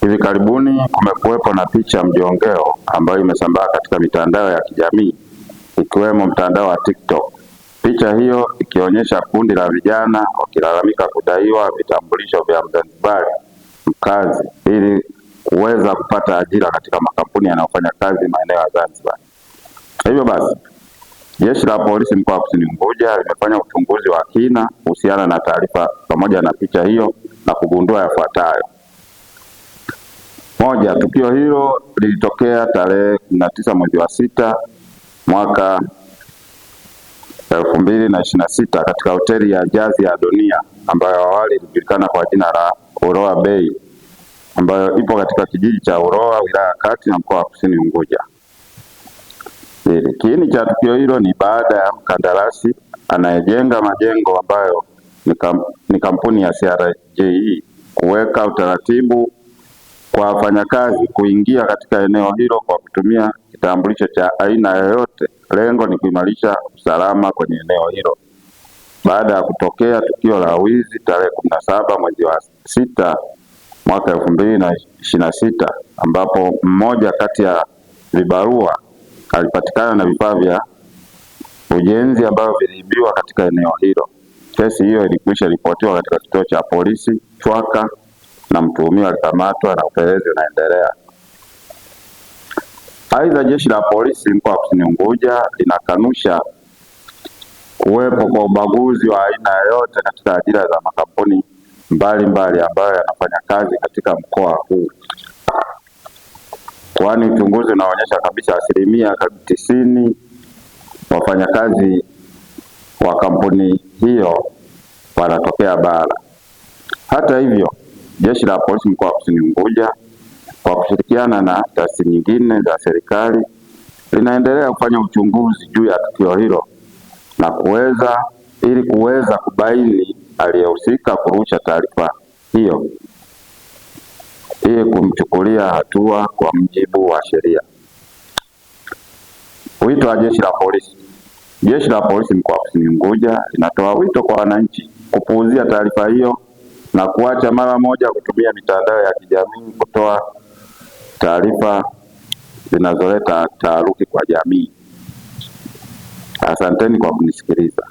Hivi karibuni kumekuwepo na picha mjongeo ambayo imesambaa katika mitandao ya kijamii ikiwemo mtandao wa TikTok. Picha hiyo ikionyesha kundi la vijana wakilalamika kudaiwa vitambulisho vya Mzanzibari mkazi ili kuweza kupata ajira katika makampuni yanayofanya kazi maeneo ya Zanzibar. Hivyo basi, Jeshi la Polisi mkoa wa Kusini Unguja limefanya uchunguzi wa kina kuhusiana na taarifa pamoja na picha hiyo na kugundua yafuatayo. Moja, tukio hilo lilitokea tarehe 19 mwezi wa 6 mwaka 2026 katika hoteli ya Jazi ya Dunia ambayo awali ilijulikana kwa jina la Uroa Bay ambayo ipo katika kijiji cha Uroa, wilaya ya Kati na mkoa wa Kusini Unguja. Kiini cha tukio hilo ni baada ya mkandarasi anayejenga majengo ambayo ni kampuni ya CRJE kuweka utaratibu kwa wafanyakazi kuingia katika eneo hilo kwa kutumia kitambulisho cha aina yoyote. Lengo ni kuimarisha usalama kwenye eneo hilo. Baada ya kutokea tukio la wizi tarehe 17 mwezi wa 6 mwaka 2026 ambapo mmoja kati ya vibarua alipatikana na vifaa vya ujenzi ambavyo viliibiwa katika eneo hilo. Kesi hiyo ilikwisha ripotiwa katika kituo cha polisi Chwaka na mtuhumiwa alikamatwa na upelelezi unaendelea. Aidha, Jeshi la Polisi mkoa wa Kusini Unguja linakanusha kuwepo kwa ubaguzi wa aina yoyote katika ajira za makampuni mbalimbali ambayo yanafanya kazi katika mkoa huu, kwani uchunguzi unaonyesha kabisa 90% wafanyakazi wa kampuni hiyo wanatokea bara. Hata hivyo, Jeshi la Polisi mkoa wa Kusini Unguja kwa kushirikiana na taasisi nyingine za serikali linaendelea kufanya uchunguzi juu ya tukio hilo na kuweza kubaini aliyehusika kurusha taarifa hiyo ili kumchukulia hatua kwa mujibu wa sheria. Wito wa Jeshi la Polisi. Jeshi la Polisi mkoa wa Kusini Unguja linatoa wito kwa wananchi kupuuzia taarifa hiyo na kuacha mara moja kutumia mitandao ya kijamii kutoa taarifa zinazoleta taharuki kwa jamii. Asanteni kwa kunisikiliza.